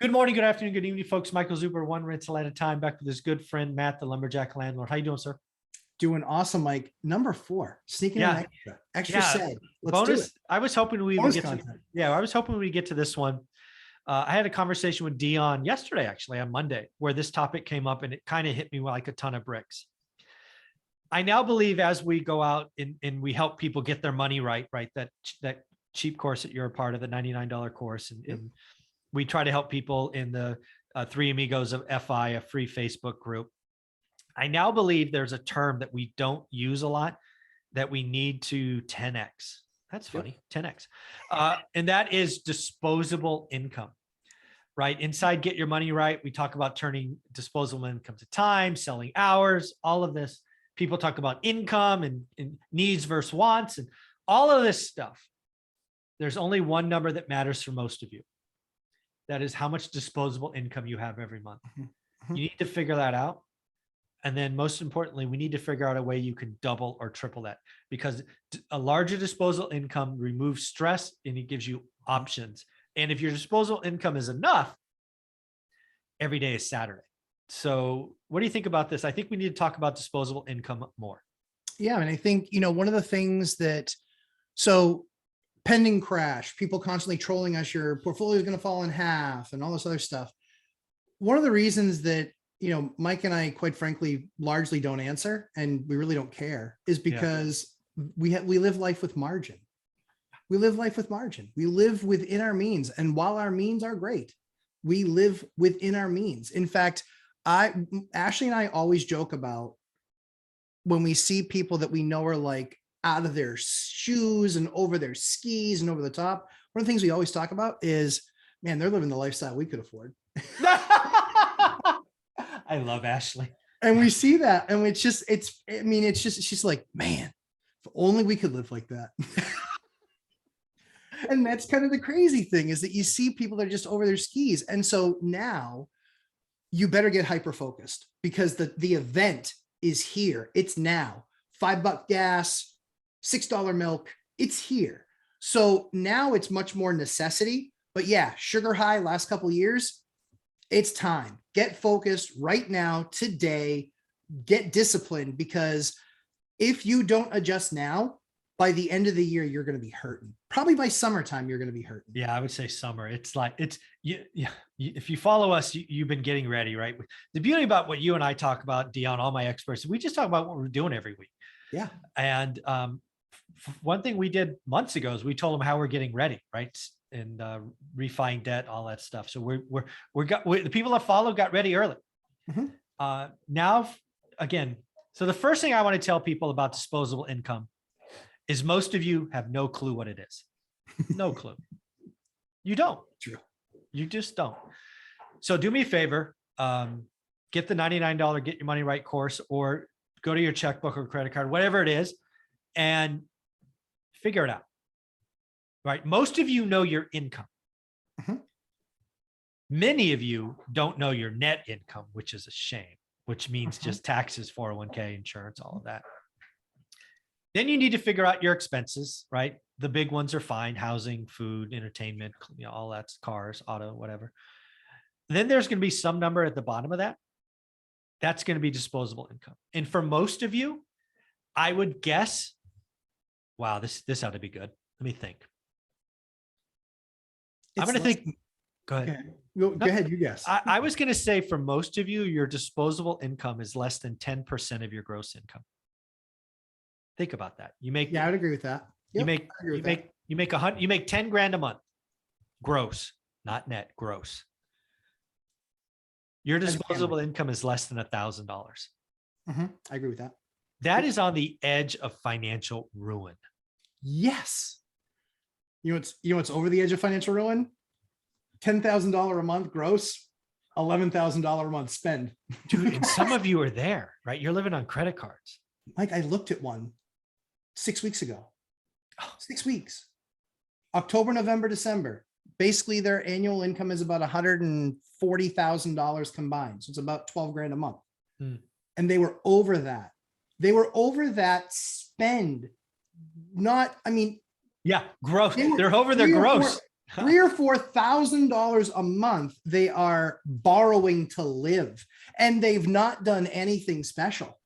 Good morning, good afternoon, good evening, folks. Michael Zuber, one rental at a time, back with his good friend, Matt, the lumberjack landlord. How you doing, sir? Doing awesome, Mike. Number 4, sneaking in Yeah, extra yeah. said. Let's do it. Bonus. I was hoping we would Bonus get to, content. yeah, I was hoping we get to this one. I had a conversation with Dion yesterday, actually on Monday, where this topic came up and it kind of hit me like a ton of bricks. I now believe as we go out and we help people get their money right, that cheap course that you're a part of, the $99 course. And we try to help people in the Three Amigos of FI, a free Facebook group. I now believe there's a term that we don't use a lot that we need to 10x. That's funny, 10x. And that is disposable income, right? Inside Get Your Money Right, we talk about turning disposable income to time, selling hours, all of this. People talk about income and needs versus wants and all of this stuff. There's only one number that matters for most of you. That is how much disposable income you have every month. You need to figure that out. And then most importantly, we need to figure out a way you can double or triple that, because a larger disposable income removes stress and it gives you options. And if your disposable income is enough, every day is Saturday. So what do you think about this? I think we need to talk about disposable income more. Yeah. And I think, one of the things that, so pending crash, people constantly trolling us, your portfolio is going to fall in half and all this other stuff. One of the reasons that, Mike and I, quite frankly, largely don't answer, and we really don't care, is because we live life with margin. We live life with margin. We live within our means. And while our means are great, we live within our means. In fact, Ashley and I always joke about when we see people that we know are like out of their shoes and over their skis and over the top. One of the things we always talk about is, man, they're living the lifestyle we could afford. I love Ashley. And we see that. And she's like, man, if only we could live like that. And that's kind of the crazy thing, is that you see people that are just over their skis. And so now you better get hyper-focused, because the event is here. It's now. $5 gas, $6 milk, it's here. So now it's much more necessity. But yeah, sugar high last couple of years, it's time. Get focused right now, today, get disciplined, because if you don't adjust now, by the end of the year, you're going to be hurting. Probably by summertime, you're going to be hurting. Yeah, I would say summer. It's like, if you follow us, you've been getting ready, right? The beauty about what you and I talk about, Dion, all my experts, we just talk about what we're doing every week. Yeah. And one thing we did months ago is we told them how we're getting ready, right? And refining debt, all that stuff. So the people that follow got ready early. Now, again, so the first thing I want to tell people about disposable income is most of you have no clue what it is. No clue. You don't. True. You just don't. So do me a favor, get the $99 Get Your Money Right course, or go to your checkbook or credit card, whatever it is, and figure it out. Right? Most of you know your income. Many of you don't know your net income, which is a shame, which means just taxes, 401k, insurance, all of that. Then you need to figure out your expenses, right? The big ones are fine: housing, food, entertainment, all that's cars, auto, whatever. Then there's going to be some number at the bottom of that. That's going to be disposable income. And for most of you, I would guess, wow, this ought to be good. Let me think. I'm going to think. Go ahead. Go ahead. You guess. I was going to say, for most of you, your disposable income is less than 10% of your gross income. Think about that. You make, yeah, I would agree with that. Yep, you make 10 grand a month, gross, not net, gross. Your disposable income is less than $1,000. I agree with that. That is on the edge of financial ruin. Yes. You know what's over the edge of financial ruin? $10,000 a month gross, $11,000 a month spend. Dude, and some of you are there, right? You're living on credit cards. Mike, I looked at one 6 weeks ago. 6 weeks. October, November, December. Basically, their annual income is about $140,000 combined. So it's about 12 grand a month. And they were over that. They were over that spend. Yeah, gross. They're over their gross. $3,000 or $4,000 a month they are borrowing to live, and they've not done anything special.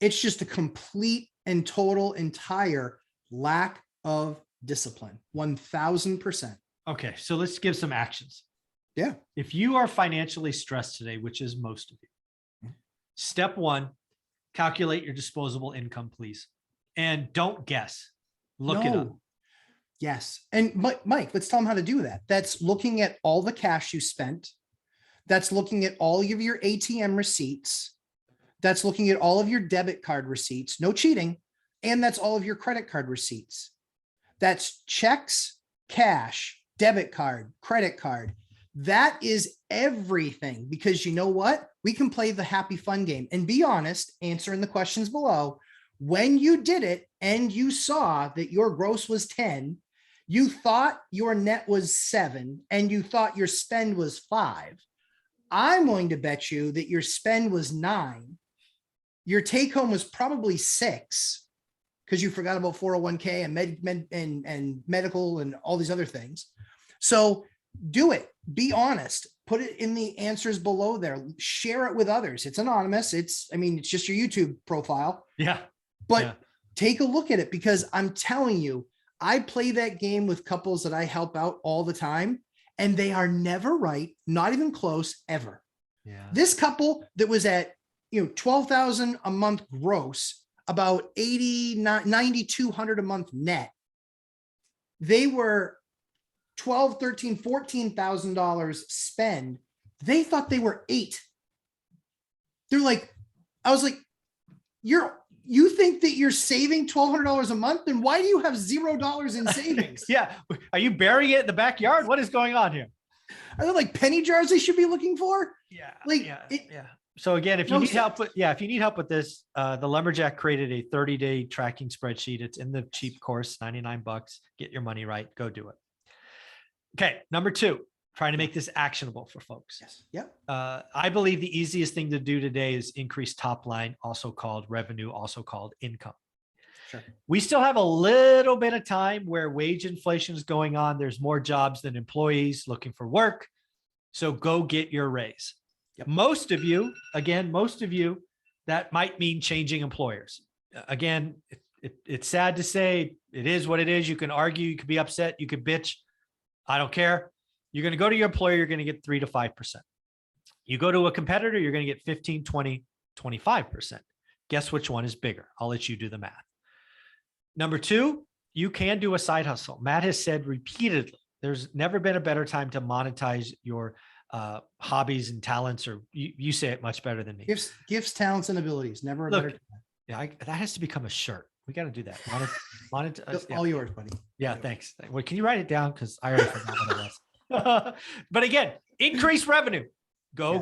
It's just a complete and total entire lack of discipline. 1000%. Okay, so let's give some actions. Yeah. If you are financially stressed today, which is most of you, step one, calculate your disposable income, please. And don't guess. Look it up. Yes. And Mike, let's tell them how to do that. That's looking at all the cash you spent. That's looking at all of your ATM receipts. That's looking at all of your debit card receipts, no cheating. And that's all of your credit card receipts. That's checks, cash, debit card, credit card. That is everything, because you know what? We can play the happy fun game and be honest, answering the questions below. When you did it and you saw that your gross was 10, you thought your net was 7, and you thought your spend was 5. I'm going to bet you that your spend was 9. Your take home was probably 6, because you forgot about 401k and medical and all these other things. So do it. Be honest. Put it in the answers below there. Share it with others. It's anonymous. It's just your YouTube profile. Yeah. But take a look at it, because I'm telling you, I play that game with couples that I help out all the time, and they are never right, not even close, ever. Yeah. This couple that was at, $12,000 a month gross, about $9,200 a month net. They were $12,000, $13,000, $14,000 spend. They thought they were 8. They're like, I was like, you think that you're saving $1,200 a month? Then why do you have $0 in savings? Yeah. Are you burying it in the backyard? What is going on here? Are there like penny jars they should be looking for? Yeah. Like, yeah. So again, if you need help with this, the Lumberjack created a 30-day tracking spreadsheet. It's in the cheap course, $99. Get your money right. Go do it. Okay. Number 2, trying to make this actionable for folks. Yes. Yep. I believe the easiest thing to do today is increase top line, also called revenue, also called income. Sure. We still have a little bit of time where wage inflation is going on. There's more jobs than employees looking for work. So go get your raise. Yep. Most of you, that might mean changing employers. Again, it's sad to say, it is what it is. You can argue, you could be upset, you could bitch. I don't care. You're going to go to your employer, you're going to get 3 to 5%. You go to a competitor, you're going to get 15, 20, 25%. Guess which one is bigger? I'll let you do the math. Number 2, you can do a side hustle. Matt has said repeatedly, there's never been a better time to monetize your hobbies and talents, or you say it much better than me. Gifts, talents, and abilities. Never a better time. Yeah, that has to become a shirt. We got to do that. All yours, buddy. Yeah, thanks. Well, can you write it down? Because I already forgot what it was. But again, increase revenue. Go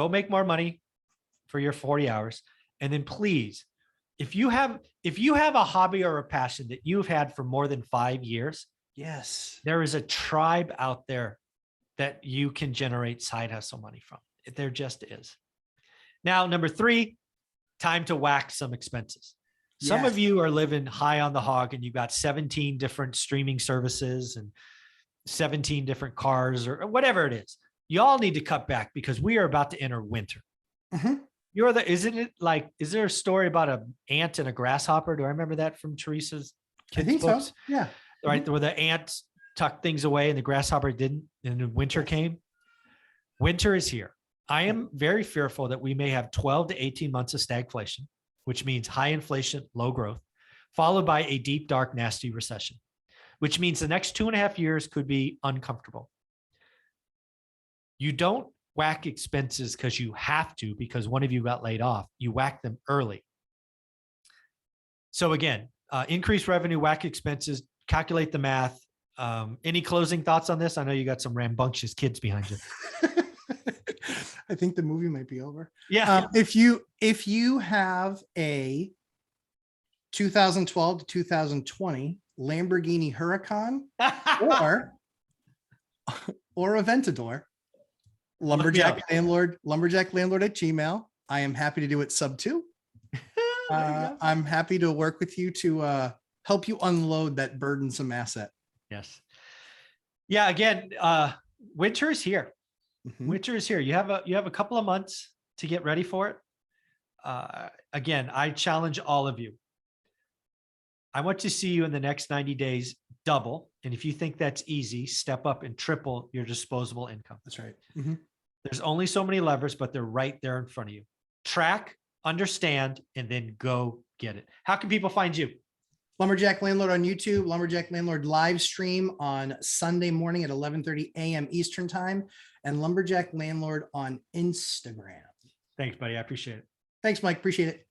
make more money for your 40 hours. And then please, if you have a hobby or a passion that you've had for more than 5 years, yes, there is a tribe out there that you can generate side hustle money from. There just is. Now, number 3, time to whack some expenses. Some of you are living high on the hog, and you've got 17 different streaming services and 17 different cars or whatever it is. You all need to cut back, because we are about to enter winter. Mm-hmm. Is there a story about an ant and a grasshopper? Do I remember that from Teresa's kids' I think books? so. Yeah. Right. Mm-hmm. Where the ants tucked things away and the grasshopper didn't, and then winter came. Winter is here. I am very fearful that we may have 12 to 18 months of stagflation, which means high inflation, low growth, followed by a deep, dark, nasty recession, which means the next 2.5 years could be uncomfortable. You don't whack expenses because you have to, because one of you got laid off. You whack them early. So again, increase revenue, whack expenses, calculate the math. Any closing thoughts on this? I know you got some rambunctious kids behind you. I think the movie might be over. Yeah. If you have a 2012 to 2020 Lamborghini Huracan or a Aventador, lumberjack landlord at Gmail. I am happy to do it sub 2. I'm happy to work with you to help you unload that burdensome asset. Yes. Yeah, again, winter is here. Mhm. Winter is here. You have a couple of months to get ready for it. Again, I challenge all of you. I want to see you in the next 90 days double. And if you think that's easy, step up and triple your disposable income. That's right. Mhm. There's only so many levers, but they're right there in front of you. Track, understand, and then go get it. How can people find you? Lumberjack Landlord on YouTube, Lumberjack Landlord live stream on Sunday morning at 11:30 a.m. Eastern time, and Lumberjack Landlord on Instagram. Thanks, buddy. I appreciate it. Thanks, Mike. Appreciate it.